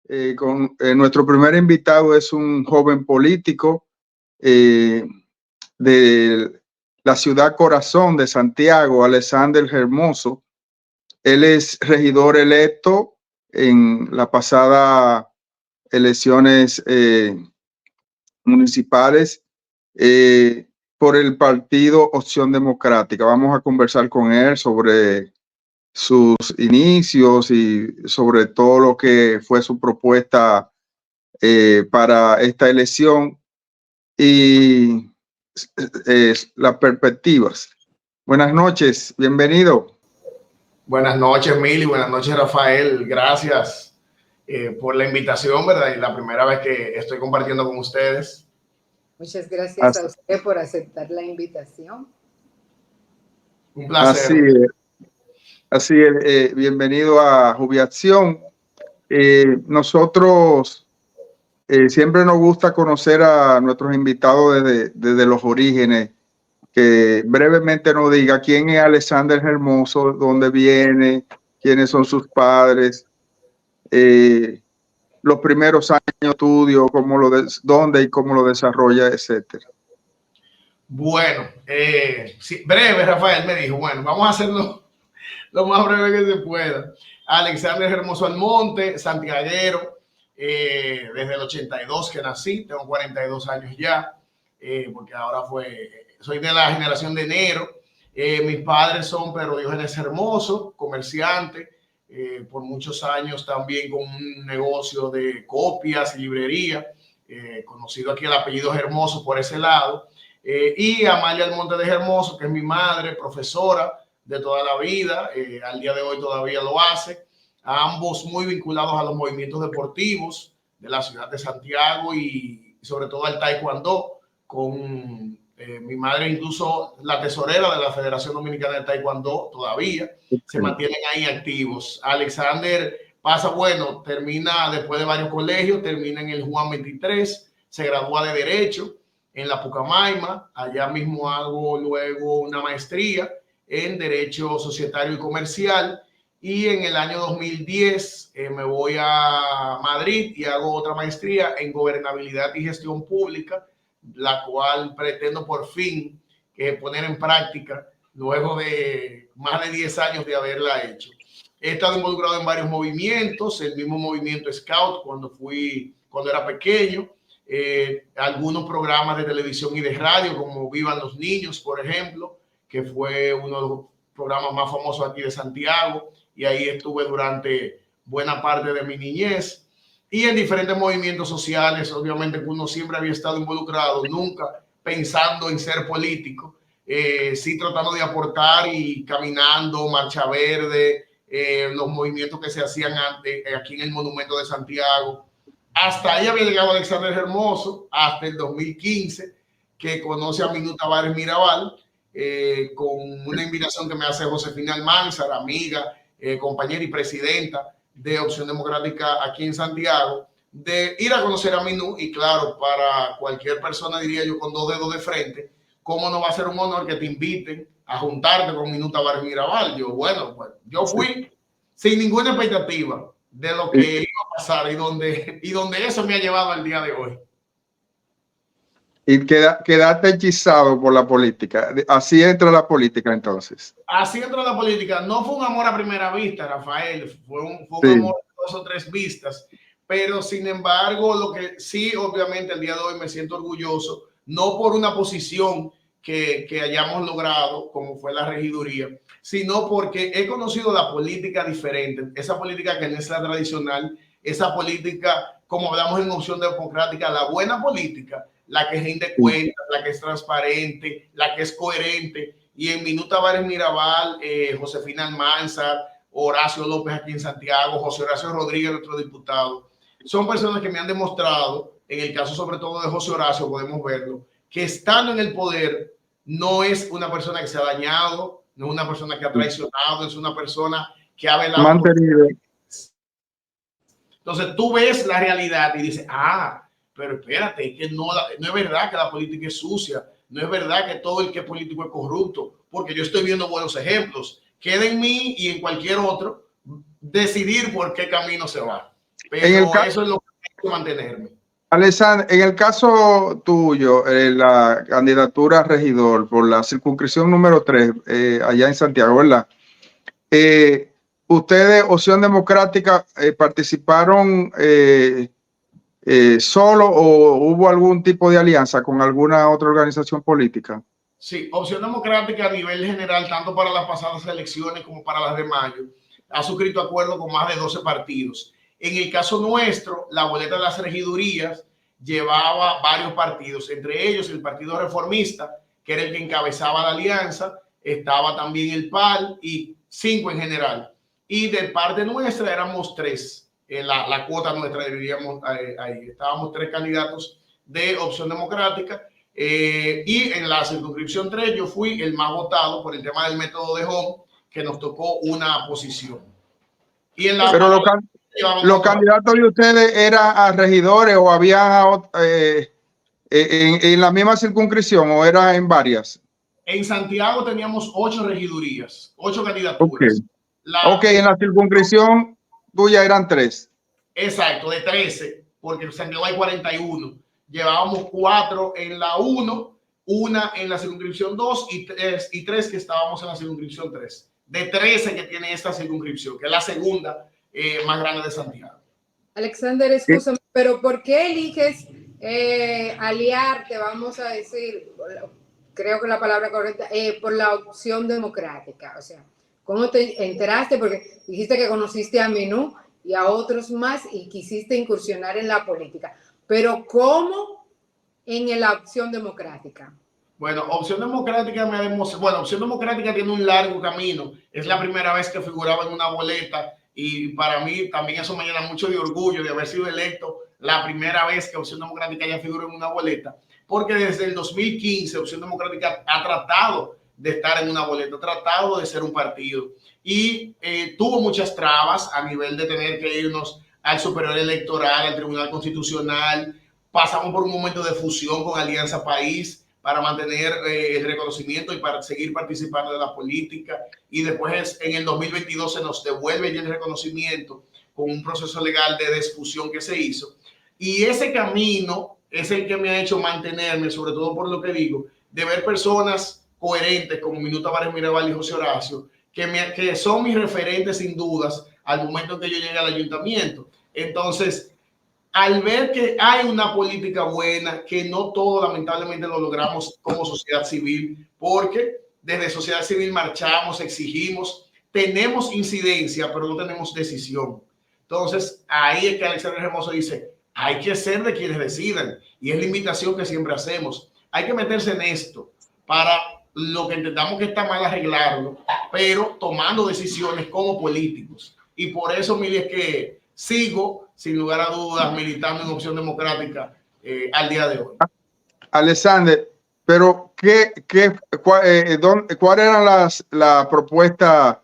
Nuestro primer invitado es un joven político de la ciudad corazón de Santiago, Alexander Hermoso. Él es regidor electo en la pasada elecciones municipales por el partido Opción Democrática. Vamos a conversar con él sobre sus inicios y sobre todo lo que fue su propuesta para esta elección y las perspectivas. Buenas noches, bienvenido. Buenas noches, Mili, buenas noches, Rafael. Gracias por la invitación, ¿verdad? Y la primera vez que estoy compartiendo con ustedes. Muchas gracias a usted por aceptar la invitación. Un placer. Así es, bienvenido a Jubiacción. Nosotros siempre nos gusta conocer a nuestros invitados desde los orígenes, que brevemente nos diga quién es Alexander Hermoso, dónde viene, quiénes son sus padres, los primeros años de estudio, dónde y cómo lo desarrolla, etcétera. Bueno, sí, breve, Rafael me dijo, bueno, vamos a hacerlo lo más breve que se pueda. Alexander Hermoso Almonte, santiaguero, desde el 82 que nací, tengo 42 años ya, porque ahora soy de la generación de enero. Mis padres son Pedro Diógenes Hermoso, comerciante, por muchos años también con un negocio de copias y librería, conocido aquí el apellido Hermoso por ese lado, y Amalia Almonte de Hermoso, que es mi madre, profesora de toda la vida, al día de hoy todavía lo hace, ambos muy vinculados a los movimientos deportivos de la ciudad de Santiago y sobre todo al taekwondo, con mi madre incluso la tesorera de la Federación Dominicana de Taekwondo todavía, se mantienen ahí activos. Alexander termina después de varios colegios, termina en el Juan 23, se gradúa de Derecho en la Pucamaima, allá mismo hago luego una maestría en Derecho Societario y Comercial, y en el año 2010 me voy a Madrid y hago otra maestría en Gobernabilidad y Gestión Pública, la cual pretendo por fin poner en práctica luego de más de 10 años de haberla hecho. He estado involucrado en varios movimientos, el mismo movimiento Scout cuando era pequeño, algunos programas de televisión y de radio como Vivan los Niños, por ejemplo, que fue uno de los programas más famosos aquí de Santiago, y ahí estuve durante buena parte de mi niñez, y en diferentes movimientos sociales. Obviamente que uno siempre había estado involucrado, nunca pensando en ser político, sí tratando de aportar y caminando, Marcha Verde, los movimientos que se hacían antes, aquí en el Monumento de Santiago. Hasta ahí había llegado Alexander Hermoso, hasta el 2015, que conoce a Minuta Tavares Mirabal, con una invitación que me hace Josefina Almanzar, amiga, compañera y presidenta de Opción Democrática aquí en Santiago, de ir a conocer a Minú. Y claro, para cualquier persona, diría yo, con dos dedos de frente, ¿cómo no va a ser un honor que te inviten a juntarte con Minuta Tavares Mirabal? Yo fui sin ninguna expectativa de lo que iba a pasar y donde eso me ha llevado al día de hoy. Y quedaste hechizado por la política. Así entra la política, entonces. Así entra la política. No fue un amor a primera vista, Rafael. Fue un amor de 2 o 3 vistas. Pero, sin embargo, lo que sí, obviamente, el día de hoy me siento orgulloso, no por una posición que hayamos logrado, como fue la regiduría, sino porque he conocido la política diferente. Esa política que no es la tradicional, esa política, como hablamos en Opción Democrática, la buena política, la que rinde cuentas, la que es transparente, la que es coherente. Y en Minuta Tavares Mirabal, Josefina Almanzar, Horacio López aquí en Santiago, José Horacio Rodríguez, nuestro diputado, son personas que me han demostrado, en el caso sobre todo de José Horacio, podemos verlo, que estando en el poder no es una persona que se ha dañado, no es una persona que ha traicionado, es una persona que ha velado. Mantenido. Entonces tú ves la realidad y dices, pero espérate, que no es verdad que la política es sucia, no es verdad que todo el que es político es corrupto, porque yo estoy viendo buenos ejemplos. Queda en mí y en cualquier otro decidir por qué camino se va. pero eso es lo que hay que mantenerme. Alexander, en el caso tuyo, la candidatura a regidor por la circunscripción número 3, allá en Santiago, ¿verdad? ¿Ustedes, Opción Democrática, participaron solo o hubo algún tipo de alianza con alguna otra organización política? Sí, Opción Democrática a nivel general, tanto para las pasadas elecciones como para las de mayo, ha suscrito acuerdos con más de 12 partidos. En el caso nuestro, la boleta de las regidurías llevaba varios partidos, entre ellos el Partido Reformista, que era el que encabezaba la alianza, estaba también el PAL y 5 en general. Y de parte nuestra éramos 3, la cuota nuestra, diríamos, ahí estábamos 3 candidatos de Opción Democrática. Y en la circunscripción 3 yo fui el más votado por el tema del método de Home, que nos tocó una posición. Y en la pero los candidatos de ustedes eran a regidores o había en la misma circunscripción o era en varias. En Santiago teníamos 8 regidurías, 8 candidaturas. Okay. En la circunscripción tuya eran 3. Exacto, de 13, porque en Santiago hay 41. Llevábamos 4 en la 1, una en la circunscripción 2 y 3 que estábamos en la circunscripción 3. De 13 que tiene esta circunscripción, que es la segunda más grande de Santiago. Alexander, escúchame, pero ¿por qué eliges aliarte, vamos a decir, creo que la palabra correcta, por la Opción Democrática? O sea, ¿cómo te enteraste? Porque dijiste que conociste a Menú y a otros más y quisiste incursionar en la política. Pero ¿cómo en la Opción Democrática? Bueno, Opción Democrática me ha demostrado, bueno, Opción Democrática tiene un largo camino. Es la primera vez que figuraba en una boleta y para mí también eso me llena mucho de orgullo de haber sido electo la primera vez que Opción Democrática ya figura en una boleta, porque desde el 2015 Opción Democrática ha tratado de estar en una boleta, ha tratado de ser un partido y tuvo muchas trabas a nivel de tener que irnos al Superior Electoral, al Tribunal Constitucional. Pasamos por un momento de fusión con Alianza País para mantener el reconocimiento y para seguir participando de la política. Y después en el 2022 se nos devuelve ya el reconocimiento con un proceso legal de desfusión que se hizo. Y ese camino es el que me ha hecho mantenerme, sobre todo por lo que digo, de ver personas coherentes como Minuto Tavares Mirabal y José Horacio, que son mis referentes sin dudas al momento en que yo llegué al ayuntamiento. Entonces, al ver que hay una política buena, que no todo lamentablemente lo logramos como sociedad civil, porque desde sociedad civil marchamos, exigimos, tenemos incidencia, pero no tenemos decisión. Entonces, ahí es que Alexander Hermoso dice, hay que ser de quienes decidan, y es la invitación que siempre hacemos. Hay que meterse en esto para lo que entendamos que está mal arreglarlo, pero tomando decisiones como políticos. Y por eso, mire, es que sigo, sin lugar a dudas, militando en Opción Democrática al día de hoy. Alexander, pero ¿cuál eran las propuestas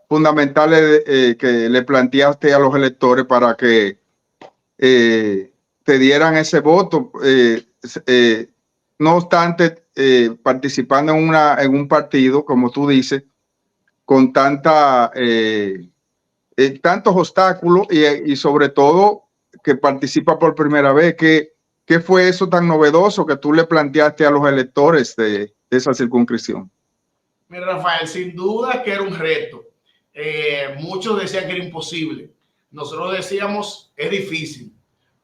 fundamentales que le planteaste a los electores para que te dieran ese voto? No obstante, participando en un partido, como tú dices, con tantos obstáculos y sobre todo que participa por primera vez. ¿Qué fue eso tan novedoso que tú le planteaste a los electores de esa circunscripción? Mira, Rafael, sin duda que era un reto. Muchos decían que era imposible. Nosotros decíamos, es difícil,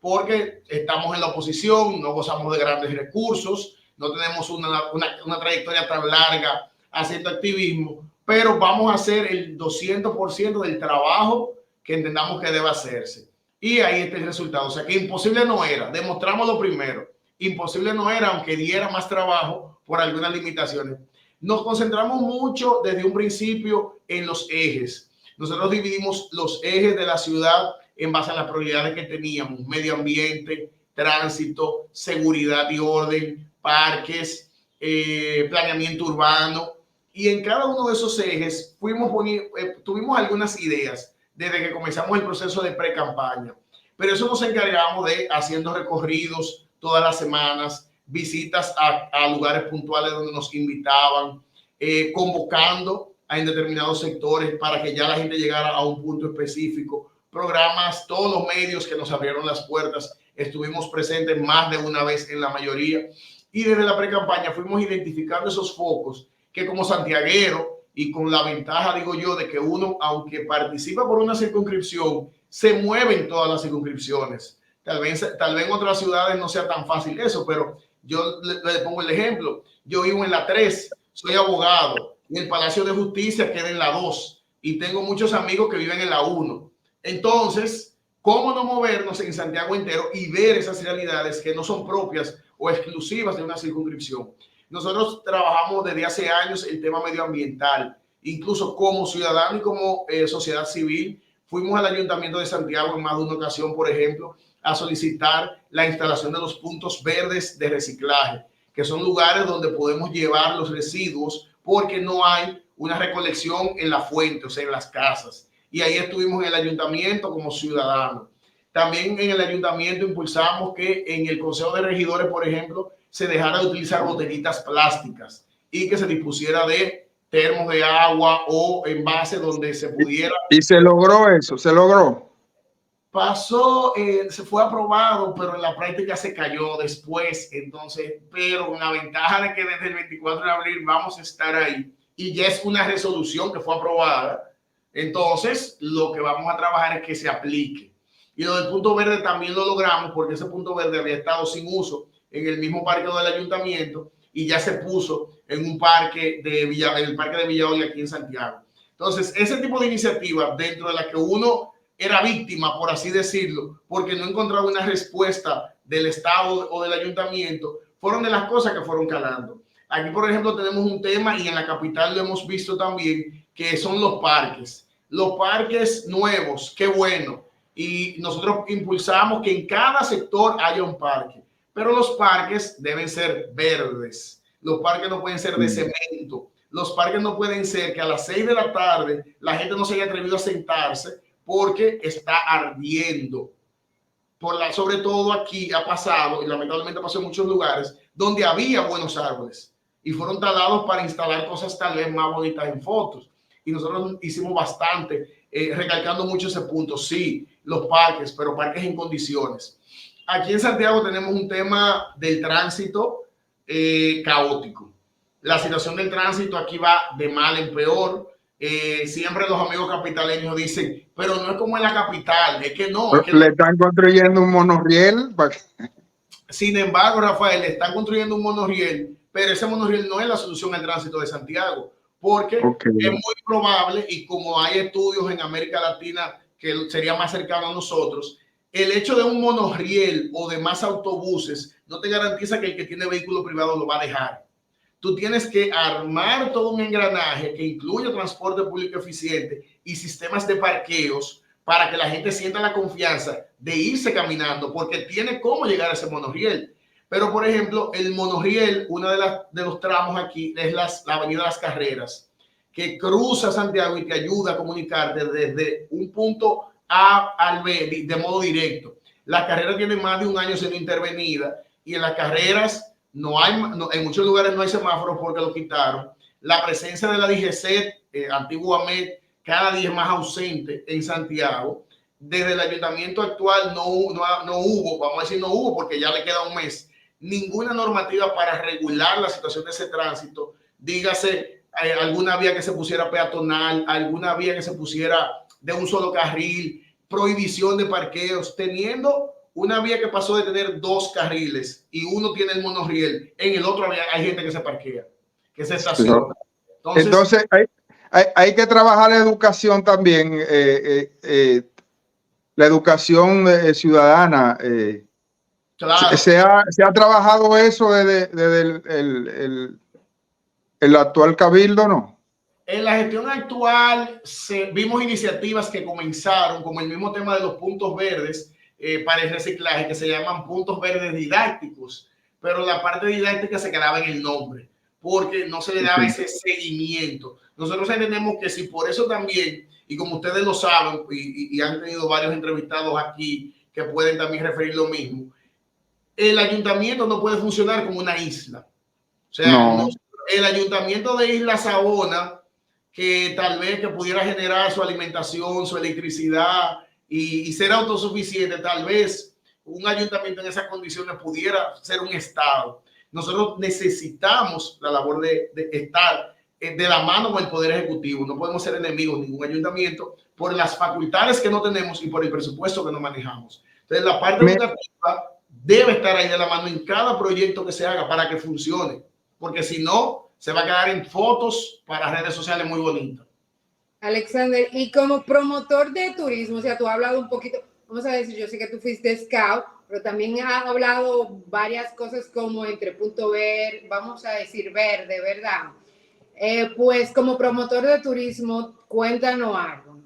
porque estamos en la oposición, no gozamos de grandes recursos, no tenemos una trayectoria tan larga haciendo activismo, pero vamos a hacer el 200% del trabajo que entendamos que debe hacerse. Y ahí está el resultado. O sea que imposible no era. Demostramos lo primero. Imposible no era, aunque diera más trabajo por algunas limitaciones. Nos concentramos mucho desde un principio en los ejes. Nosotros dividimos los ejes de la ciudad en base a las prioridades que teníamos: medio ambiente, tránsito, seguridad y orden, parques, planeamiento urbano. Y en cada uno de esos ejes tuvimos algunas ideas desde que comenzamos el proceso de pre-campaña. Pero eso nos encargamos de haciendo recorridos todas las semanas, visitas a lugares puntuales donde nos invitaban, convocando en determinados sectores para que ya la gente llegara a un punto específico programas, todos los medios que nos abrieron las puertas, estuvimos presentes más de una vez en la mayoría. Y desde la pre-campaña fuimos identificando esos focos que como santiaguero y con la ventaja, digo yo, de que uno, aunque participa por una circunscripción, se mueve en todas las circunscripciones. Tal vez en otras ciudades no sea tan fácil eso, pero yo le pongo el ejemplo. Yo vivo en la 3, soy abogado, y el Palacio de Justicia queda en la 2, y tengo muchos amigos que viven en la 1. Entonces, ¿cómo no movernos en Santiago entero y ver esas realidades que no son propias o exclusivas de una circunscripción? Nosotros trabajamos desde hace años el tema medioambiental, incluso como ciudadano y como sociedad civil. Fuimos al Ayuntamiento de Santiago en más de una ocasión, por ejemplo, a solicitar la instalación de los puntos verdes de reciclaje, que son lugares donde podemos llevar los residuos porque no hay una recolección en la fuente, o sea, en las casas. Y ahí estuvimos en el ayuntamiento como ciudadanos. También en el ayuntamiento impulsamos que en el Consejo de Regidores, por ejemplo, se dejara de utilizar botellitas plásticas y que se dispusiera de termos de agua o envases donde se pudiera. Y se logró eso, se logró. Pasó, se fue aprobado, pero en la práctica se cayó después. Entonces, pero con la ventaja de que desde el 24 de abril vamos a estar ahí y ya es una resolución que fue aprobada. Entonces, lo que vamos a trabajar es que se aplique. Y lo del punto verde también lo logramos porque ese punto verde había estado sin uso en el mismo parque del ayuntamiento y ya se puso en un parque de el parque de Villaoli aquí en Santiago. Entonces, ese tipo de iniciativas dentro de la que uno era víctima, por así decirlo, porque no encontraba una respuesta del Estado o del ayuntamiento, fueron de las cosas que fueron calando. Aquí, por ejemplo, tenemos un tema y en la capital lo hemos visto también, que son los parques. Los parques nuevos, qué bueno. Y nosotros impulsamos que en cada sector haya un parque, pero los parques deben ser verdes. Los parques no pueden ser de cemento. Los parques no pueden ser que a las 6 de la tarde la gente no se haya atrevido a sentarse porque está ardiendo. Sobre todo aquí ha pasado, y lamentablemente pasó en muchos lugares, donde había buenos árboles y fueron talados para instalar cosas tal vez más bonitas en fotos. Y nosotros hicimos bastante, recalcando mucho ese punto. Sí, los parques, pero parques en condiciones. Aquí en Santiago tenemos un tema del tránsito caótico. La situación del tránsito aquí va de mal en peor. Siempre los amigos capitaleños dicen, pero no es como en la capital, es que no. Es que le están construyendo un monorriel. Sin embargo, Rafael, le están construyendo un monorriel, pero ese monorriel no es la solución al tránsito de Santiago, porque es muy probable, y como hay estudios en América Latina que sería más cercano a nosotros, el hecho de un monorriel o de más autobuses no te garantiza que el que tiene vehículo privado lo va a dejar. Tú tienes que armar todo un engranaje que incluya transporte público eficiente y sistemas de parqueos para que la gente sienta la confianza de irse caminando, porque tiene cómo llegar a ese monorriel. Pero, por ejemplo, el monorriel, uno de los tramos aquí es la Avenida Las Carreras, que cruza Santiago y te ayuda a comunicarte desde un punto A al B de modo directo. Las carreras tienen más de un año siendo intervenida y en las carreras en muchos lugares no hay semáforos porque lo quitaron. La presencia de la DGC, antiguamente, cada día es más ausente en Santiago. Desde el ayuntamiento actual no hubo, vamos a decir no hubo porque ya le queda un mes, ninguna normativa para regular la situación de ese tránsito. Dígase alguna vía que se pusiera peatonal, alguna vía que se pusiera de un solo carril, prohibición de parqueos, teniendo una vía que pasó de tener 2 carriles y uno tiene el monorriel, en el otro hay gente que se parquea, que se estaciona. Entonces hay que trabajar la educación también, la educación ciudadana. Claro. Se ha trabajado eso desde el actual cabildo, ¿no? En la gestión actual vimos iniciativas que comenzaron, como el mismo tema de los puntos verdes para el reciclaje, que se llaman puntos verdes didácticos, pero la parte didáctica se quedaba en el nombre, porque no se le daba ese seguimiento. Nosotros entendemos que si por eso también, y como ustedes lo saben, y han tenido varios entrevistados aquí que pueden también referir lo mismo, el ayuntamiento no puede funcionar como una isla. O sea, el ayuntamiento de Isla Saona, que tal vez que pudiera generar su alimentación, su electricidad y ser autosuficiente, tal vez un ayuntamiento en esas condiciones pudiera ser un estado. Nosotros necesitamos la labor de estar de la mano con el Poder Ejecutivo. No podemos ser enemigos de ningún ayuntamiento por las facultades que no tenemos y por el presupuesto que no manejamos. Entonces, la parte educativa debe estar ahí de la mano en cada proyecto que se haga para que funcione, porque si no, se va a quedar en fotos para redes sociales muy bonitas. Alexander, y como promotor de turismo, o sea, tú has hablado un poquito, vamos a decir, yo sé que tú fuiste scout, pero también has hablado varias cosas como entre punto ver, vamos a decir verde, ¿verdad? Pues como promotor de turismo, cuéntanos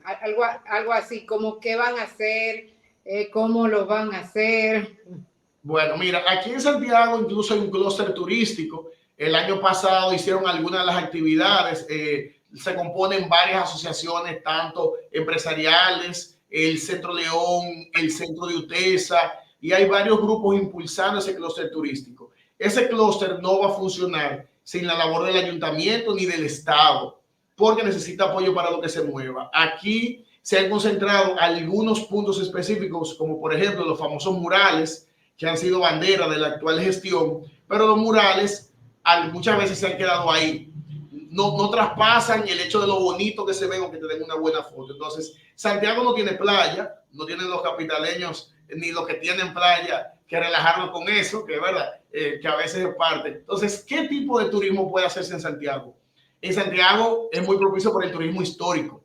algo así, como qué van a hacer, cómo lo van a hacer. Bueno, mira, aquí en Santiago incluso hay un clúster turístico. El año pasado hicieron algunas de las actividades, se componen varias asociaciones, tanto empresariales, el Centro León, el Centro de UTESA, y hay varios grupos impulsando ese clúster turístico. Ese clúster no va a funcionar sin la labor del ayuntamiento ni del Estado, porque necesita apoyo para lo que se mueva. Aquí se han concentrado algunos puntos específicos, como por ejemplo los famosos murales, que han sido bandera de la actual gestión, pero los murales muchas veces se han quedado ahí. No traspasan el hecho de lo bonito que se ven o que te den una buena foto. Entonces, Santiago no tiene playa, no tienen los capitaleños ni los que tienen playa que relajarnos con eso, que es verdad, que a veces es parte. Entonces, ¿qué tipo de turismo puede hacerse en Santiago? En Santiago es muy propicio por el turismo histórico.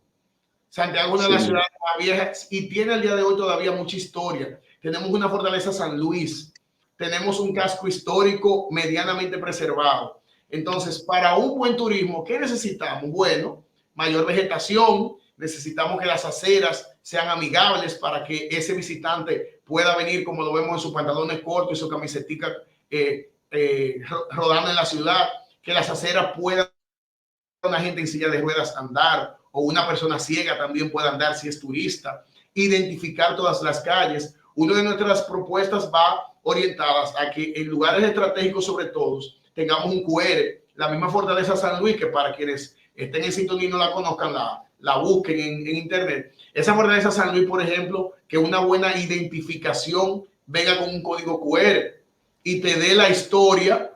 Santiago es una de las ciudades más viejas y tiene al día de hoy todavía mucha historia. Tenemos una fortaleza San Luis, tenemos un casco histórico medianamente preservado. Entonces, para un buen turismo, ¿qué necesitamos? Bueno, mayor vegetación, necesitamos que las aceras sean amigables para que ese visitante pueda venir, como lo vemos en sus pantalones cortos y su camisetica rodando en la ciudad, que las aceras puedan una gente en silla de ruedas andar, o una persona ciega también pueda andar si es turista, identificar todas las calles. Una de nuestras propuestas va orientadas a que en lugares estratégicos, sobre todo, tengamos un QR, la misma Fortaleza San Luis, que para quienes estén en sintonía y no la conozcan, la busquen en internet. Esa Fortaleza San Luis, por ejemplo, que una buena identificación venga con un código QR y te dé la historia,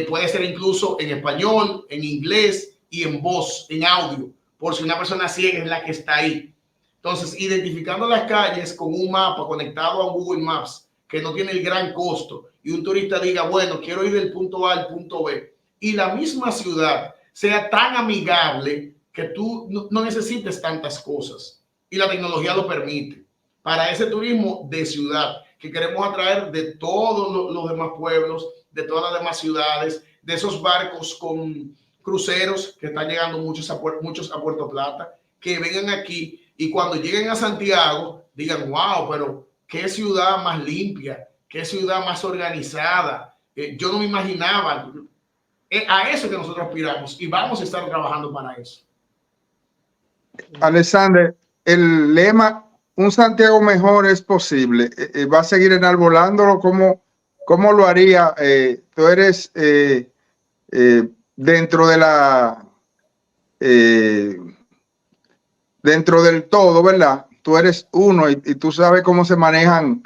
puede ser incluso en español, en inglés y en voz, en audio, por si una persona ciega es la que está ahí. Entonces, identificando las calles con un mapa conectado a Google Maps, que no tiene el gran costo, y un turista diga, bueno, quiero ir del punto A al punto B, y la misma ciudad sea tan amigable que tú no necesites tantas cosas, y la tecnología lo permite. Para ese turismo de ciudad, que queremos atraer de todos los demás pueblos, de todas las demás ciudades, de esos barcos con cruceros que están llegando muchos a Puerto Plata, que vengan aquí y cuando lleguen a Santiago digan, wow, pero qué ciudad más limpia, qué ciudad más organizada. Yo no me imaginaba. A eso que nosotros aspiramos y vamos a estar trabajando para eso. Alexander, el lema un Santiago mejor es posible. ¿Va a seguir enarbolándolo? ¿Cómo lo haría? Tú eres dentro de dentro del todo, ¿verdad? Tú eres uno y tú sabes cómo se manejan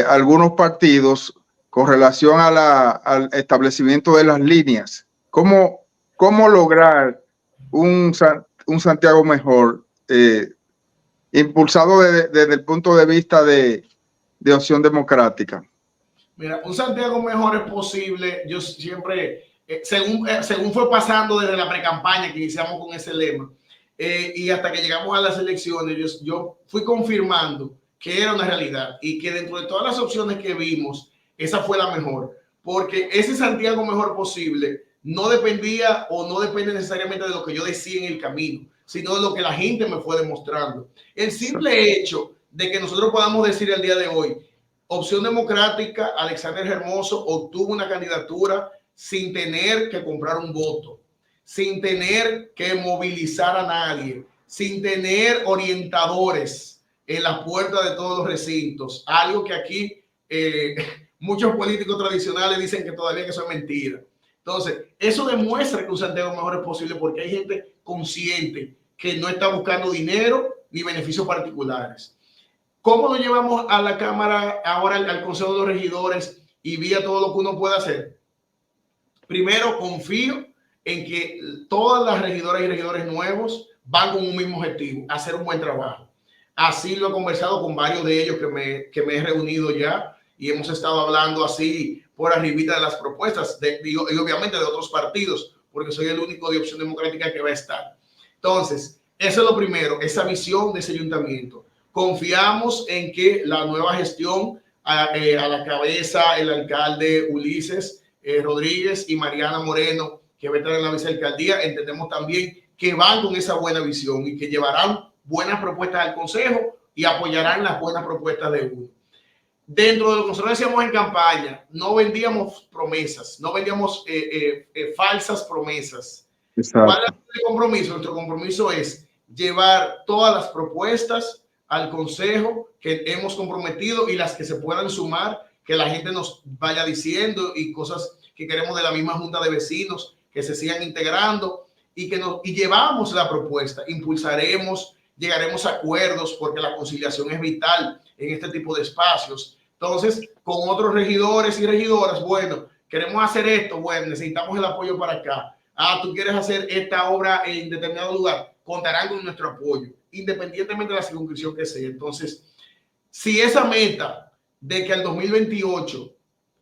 algunos partidos con relación a al establecimiento de las líneas. ¿Cómo lograr un Santiago mejor impulsado desde el punto de vista de Opción Democrática? Mira, un Santiago mejor es posible. Yo siempre, según fue pasando desde la pre-campaña que iniciamos con ese lema, y hasta que llegamos a las elecciones, yo fui confirmando que era una realidad y que dentro de todas las opciones que vimos, esa fue la mejor, porque ese Santiago mejor posible no dependía o no depende necesariamente de lo que yo decía en el camino, sino de lo que la gente me fue demostrando. El simple hecho de que nosotros podamos decir el día de hoy, Opción Democrática, Alexander Hermoso obtuvo una candidatura sin tener que comprar un voto, sin tener que movilizar a nadie, sin tener orientadores en las puertas de todos los recintos. Algo que aquí muchos políticos tradicionales dicen que todavía que eso es mentira. Entonces, eso demuestra que un Santiago mejor es posible porque hay gente consciente que no está buscando dinero ni beneficios particulares. ¿Cómo lo llevamos a la Cámara ahora al Consejo de los Regidores y vía todo lo que uno puede hacer? Primero, confío en que todas las regidoras y regidores nuevos van con un mismo objetivo, hacer un buen trabajo. Así lo he conversado con varios de ellos que me he reunido ya y hemos estado hablando así por arribita de las propuestas y obviamente de otros partidos, porque soy el único de Opción Democrática que va a estar. Entonces, eso es lo primero, esa visión de ese ayuntamiento. Confiamos en que la nueva gestión, a la cabeza el alcalde Ulises Rodríguez y Mariana Moreno, que va a estar en la vicealcaldía, entendemos también que van con esa buena visión y que llevarán buenas propuestas al consejo y apoyarán las buenas propuestas de uno. Dentro de lo que nosotros decíamos en campaña, no vendíamos promesas, no vendíamos falsas promesas. Exacto. ¿Cuál es el compromiso? Nuestro compromiso es llevar todas las propuestas al consejo que hemos comprometido y las que se puedan sumar, que la gente nos vaya diciendo y cosas que queremos de la misma junta de vecinos que se sigan integrando y llevamos la propuesta, impulsaremos, llegaremos a acuerdos porque la conciliación es vital en este tipo de espacios. Entonces, con otros regidores y regidoras, bueno, queremos hacer esto, bueno, necesitamos el apoyo para acá. Ah, tú quieres hacer esta obra en determinado lugar, contarán con nuestro apoyo, independientemente de la circunscripción que sea. Entonces, si esa meta de que al 2028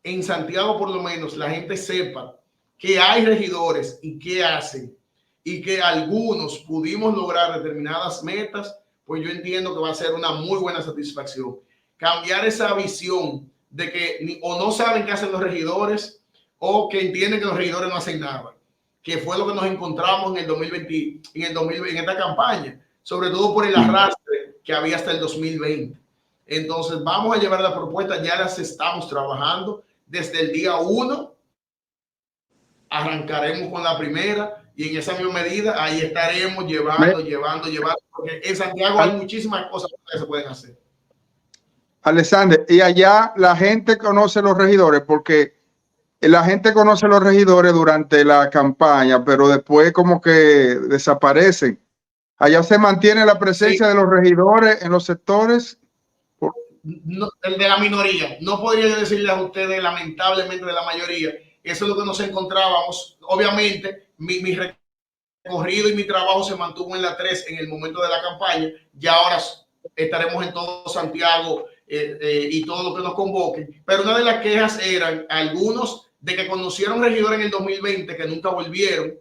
en Santiago por lo menos la gente sepa que hay regidores y qué hacen y que algunos pudimos lograr determinadas metas, pues yo entiendo que va a ser una muy buena satisfacción. Cambiar esa visión de que o no saben qué hacen los regidores o que entienden que los regidores no hacen nada, que fue lo que nos encontramos en el 2020, en esta campaña, sobre todo por el arrastre que había hasta el 2020. Entonces vamos a llevar la propuesta, ya las estamos trabajando desde el día 1, arrancaremos con la primera y en esa misma medida ahí estaremos llevando, porque en Santiago hay muchísimas cosas que se pueden hacer. Alexander, y allá la gente conoce los regidores, porque la gente conoce los regidores durante la campaña, pero después como que desaparecen. Allá se mantiene la presencia de los regidores en los sectores. No, el de la minoría. No podría decirle a ustedes, lamentablemente, de la mayoría. Eso es lo que nos encontrábamos. Obviamente, mi recorrido y mi trabajo se mantuvo en la 3 en el momento de la campaña. Ya ahora estaremos en todo Santiago y todo lo que nos convoquen. Pero una de las quejas eran algunos de que conocieron regidores en el 2020 que nunca volvieron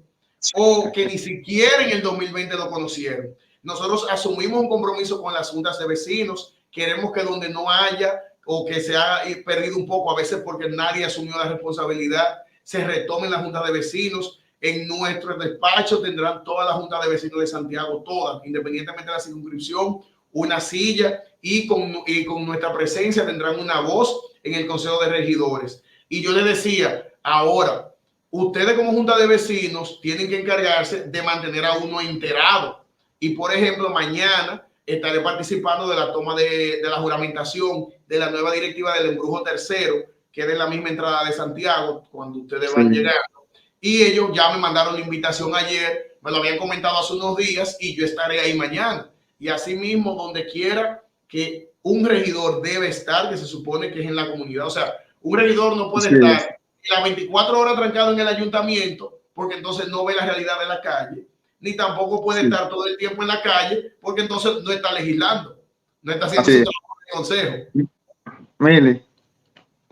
o que ni siquiera en el 2020 lo conocieron. Nosotros asumimos un compromiso con las juntas de vecinos. Queremos que donde no haya o que se ha perdido un poco, a veces porque nadie asumió la responsabilidad, se retomen las juntas de vecinos. En nuestro despacho tendrán todas las juntas de vecinos de Santiago, todas, independientemente de la circunscripción, una silla y con nuestra presencia tendrán una voz en el Consejo de Regidores. Y yo les decía, ahora, ustedes como junta de vecinos tienen que encargarse de mantener a uno enterado. Y, por ejemplo, mañana estaré participando de la toma de la juramentación de la nueva directiva del embrujo tercero, que es de la misma entrada de Santiago, cuando ustedes van llegando. Y ellos ya me mandaron la invitación ayer, me lo habían comentado hace unos días y yo estaré ahí mañana. Y asimismo, donde quiera que un regidor debe estar, que se supone que es en la comunidad. O sea, un regidor no puede estar las 24 horas trancado en el ayuntamiento porque entonces no ve la realidad de la calle, ni tampoco puede estar todo el tiempo en la calle porque entonces no está legislando, no está haciendo su trabajo de consejo. Mili.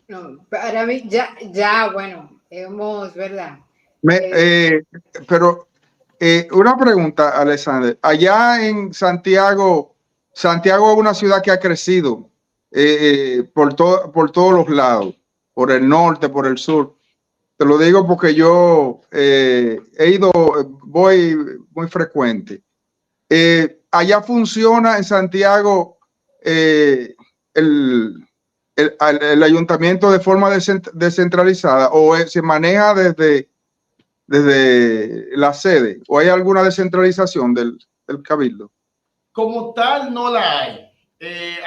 No, para mí ya bueno, hemos, ¿verdad? Pero una pregunta, Alexander. Allá en Santiago, Santiago es una ciudad que ha crecido por todos los lados, por el norte, por el sur. Te lo digo porque yo voy muy frecuente. Allá funciona en Santiago el ayuntamiento de forma descentralizada o se maneja desde la sede, o hay alguna descentralización del cabildo. Como tal no la hay.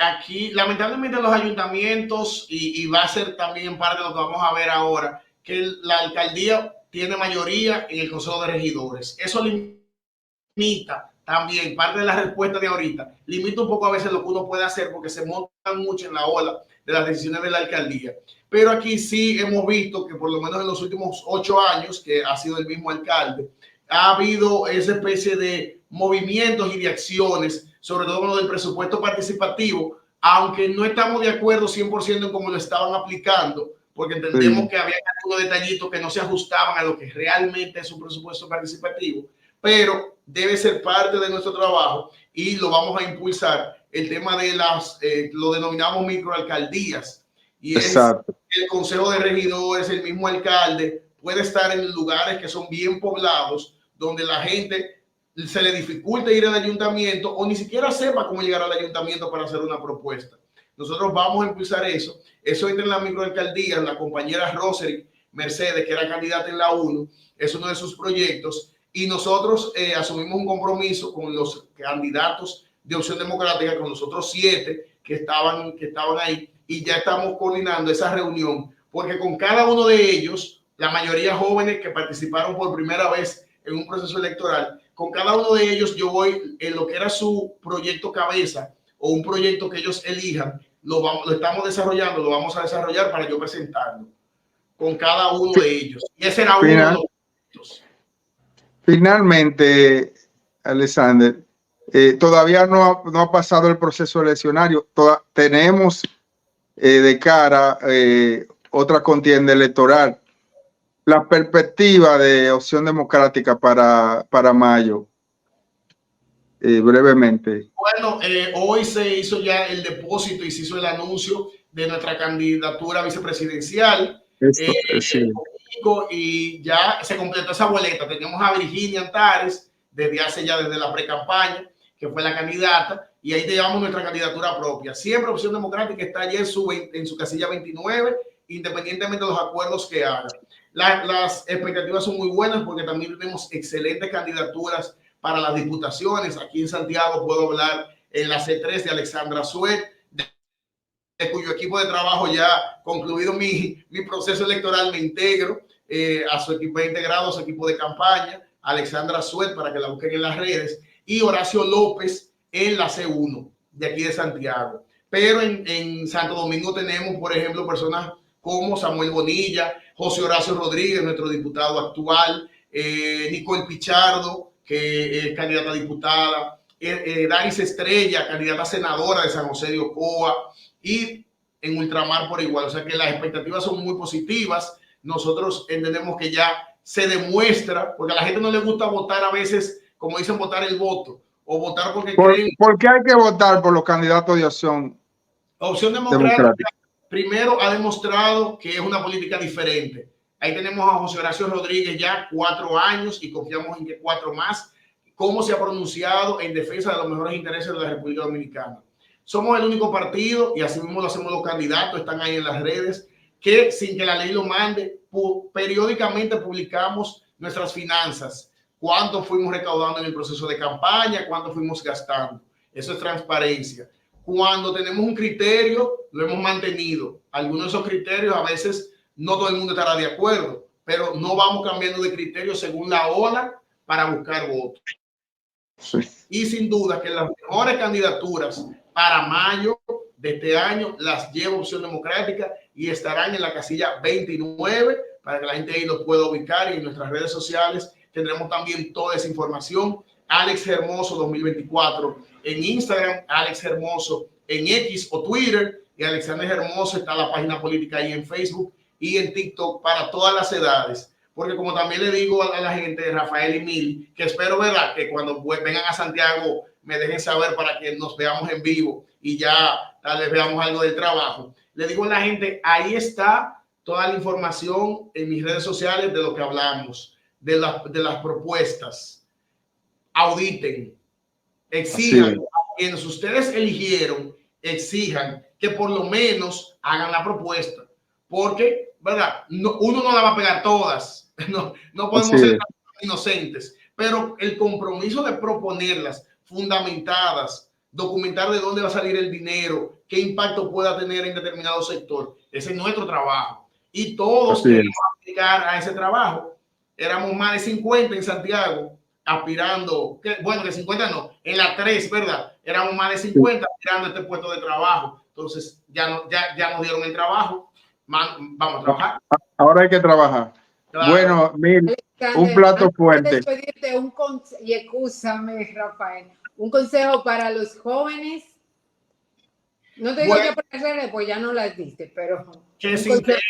Aquí lamentablemente los ayuntamientos y va a ser también parte de lo que vamos a ver ahora, que la alcaldía tiene mayoría en el Consejo de Regidores. Eso limita también parte de la respuesta de ahorita limita un poco a veces lo que uno puede hacer porque se montan mucho en la ola de las decisiones de la alcaldía. Pero aquí sí hemos visto que por lo menos en los últimos 8 años que ha sido el mismo alcalde, ha habido esa especie de movimientos y de acciones, sobre todo con lo del presupuesto participativo, aunque no estamos de acuerdo 100% en cómo lo estaban aplicando, porque entendemos que había algunos detallitos que no se ajustaban a lo que realmente es un presupuesto participativo, pero debe ser parte de nuestro trabajo y lo vamos a impulsar. El tema de las, lo denominamos microalcaldías, y es el consejo de regidores, el mismo alcalde puede estar en lugares que son bien poblados, donde la gente se le dificulta ir al ayuntamiento o ni siquiera sepa cómo llegar al ayuntamiento para hacer una propuesta. Nosotros vamos a impulsar eso. Eso entra en la microalcaldía. La compañera Rosary Mercedes, que era candidata en la 1, es uno de sus proyectos. Y nosotros asumimos un compromiso con los candidatos de Opción Democrática, con los otros 7 que estaban ahí, y ya estamos coordinando esa reunión, porque con cada uno de ellos, la mayoría jóvenes que participaron por primera vez en un proceso electoral, con cada uno de ellos yo voy en lo que era su proyecto cabeza o un proyecto que ellos elijan, lo estamos desarrollando, lo vamos a desarrollar para yo presentarlo con cada uno de ellos. Y ese era uno de los proyectos. Finalmente, Alexander, todavía no ha pasado el proceso eleccionario. Tenemos de cara otra contienda electoral. La perspectiva de Opción Democrática para mayo, brevemente. Bueno, hoy se hizo ya el depósito y se hizo el anuncio de nuestra candidatura vicepresidencial. Sí. Y ya se completó esa boleta. Teníamos a Virginia Antares desde la pre-campaña, que fue la candidata, y ahí llevamos nuestra candidatura propia. Siempre Opción Democrática está allí en su casilla 29, independientemente de los acuerdos que haga. Las expectativas son muy buenas porque también tenemos excelentes candidaturas para las diputaciones. Aquí en Santiago puedo hablar en la C3 de Alexandra Suet, de cuyo equipo de trabajo ya concluido mi proceso electoral, me integro a su equipo integrado, a su equipo de campaña, Alexandra Suet, para que la busquen en las redes, y Horacio López en la C1 de aquí de Santiago. Pero en Santo Domingo tenemos, por ejemplo, personas como Samuel Bonilla, José Horacio Rodríguez, nuestro diputado actual, Nicole Pichardo, que es candidata a diputada, Daris Estrella, candidata a senadora de San José de Ocoa, y en ultramar por igual. O sea que las expectativas son muy positivas. Nosotros entendemos que ya se demuestra, porque a la gente no le gusta votar a veces, como dicen, votar el voto, o votar porque creen. ¿Por qué hay que votar por los candidatos de Opción Democrática? Primero ha demostrado que es una política diferente. Ahí tenemos a José Horacio Rodríguez ya 4 años y confiamos en que 4 más. Cómo se ha pronunciado en defensa de los mejores intereses de la República Dominicana. Somos el único partido, y así mismo lo hacemos los candidatos, están ahí en las redes, que sin que la ley lo mande, periódicamente publicamos nuestras finanzas. Cuánto fuimos recaudando en el proceso de campaña, cuánto fuimos gastando. Eso es transparencia. Cuando tenemos un criterio, lo hemos mantenido. Algunos de esos criterios a veces no todo el mundo estará de acuerdo, pero no vamos cambiando de criterio según la ola para buscar votos. Sí. Y sin duda que las mejores candidaturas para mayo de este año las lleva Opción Democrática y estarán en la casilla 29 para que la gente ahí los pueda ubicar, y en nuestras redes sociales tendremos también toda esa información. Alex Hermoso 2024 en Instagram, Alex Hermoso en X o Twitter, y Alexander Hermoso está la página política ahí en Facebook y en TikTok para todas las edades. Porque como también le digo a la gente de Rafael y Mil, que espero, ¿verdad?, que cuando vengan a Santiago me dejen saber para que nos veamos en vivo y ya tal vez veamos algo del trabajo. Le digo a la gente, ahí está toda la información en mis redes sociales de lo que hablamos, de las propuestas. Auditen, exijan a quienes ustedes eligieron, exijan que por lo menos hagan la propuesta, porque, ¿verdad?, uno no la va a pegar todas, no podemos ser inocentes, pero el compromiso de proponerlas fundamentadas, documentar de dónde va a salir el dinero, qué impacto pueda tener en determinado sector, ese es nuestro trabajo, y todos queremos aplicar a ese trabajo. Éramos más de 50 en Santiago aspirando, bueno, de 50 no, en la 3, ¿verdad? Éramos más de 50 aspirando a este puesto de trabajo. Entonces, ya nos dieron el trabajo. Vamos a trabajar. Ahora hay que trabajar. Claro. Bueno, Mil, un plato fuerte. Y escúchame, Rafael, un consejo para los jóvenes. No te digo que por las redes, pues ya no las diste, pero que se integren.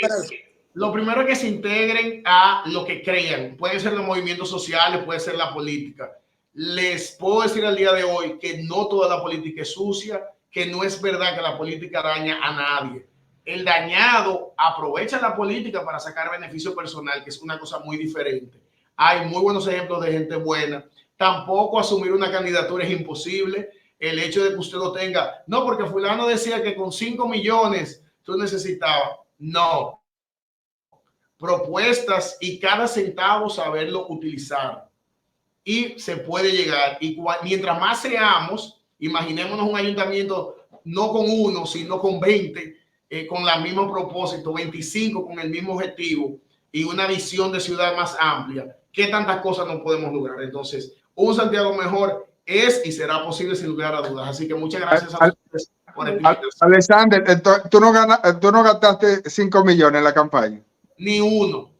Lo primero es que se integren a lo que crean. Pueden ser los movimientos sociales, puede ser la política. Les puedo decir al día de hoy que no toda la política es sucia, que no es verdad que la política daña a nadie. El dañado aprovecha la política para sacar beneficio personal, que es una cosa muy diferente. Hay muy buenos ejemplos de gente buena. Tampoco asumir una candidatura es imposible. El hecho de que usted lo tenga, no, porque fulano decía que con 5 millones tú necesitabas. No. Propuestas y cada centavo saberlo utilizar. Y se puede llegar. Y mientras más seamos, imaginémonos un ayuntamiento no con 1, sino con 20, con el mismo propósito, 25 con el mismo objetivo y una visión de ciudad más amplia. ¿Qué tantas cosas no podemos lograr? Entonces, un Santiago mejor es y será posible sin lugar a dudas. Así que muchas gracias a ustedes por el Alexander, ¿tú no gastaste 5 millones en la campaña? Ni uno.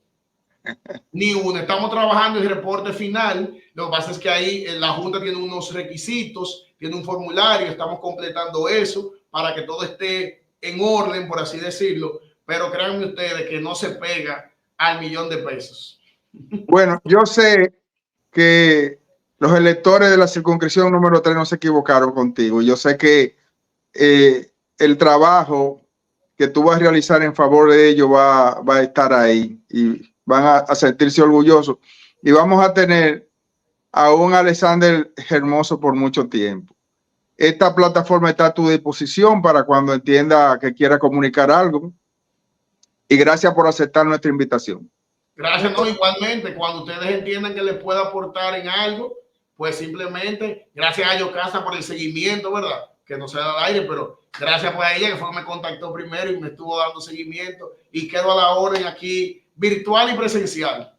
Ni uno. Estamos trabajando en el reporte final. Lo que pasa es que ahí la Junta tiene unos requisitos, tiene un formulario, estamos completando eso para que todo esté en orden, por así decirlo. Pero créanme ustedes que no se pega al millón de pesos. Bueno, yo sé que los electores de la circunscripción número 3 no se equivocaron contigo. Yo sé que el trabajo que tú vas a realizar en favor de ellos va a estar ahí y van a sentirse orgullosos. Y vamos a tener a un Alexander Hermoso por mucho tiempo. Esta plataforma está a tu disposición para cuando entienda que quiera comunicar algo. Y gracias por aceptar nuestra invitación. Gracias, no, igualmente, cuando ustedes entiendan que les pueda aportar en algo, pues simplemente, gracias a Yocasta por el seguimiento, ¿verdad? Que no se da al aire, pero gracias por ella, que fue que me contactó primero y me estuvo dando seguimiento y quedo a la orden aquí, virtual y presencial.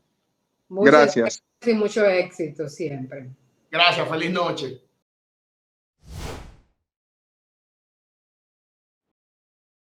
Gracias. Y mucho éxito siempre. Gracias, feliz noche.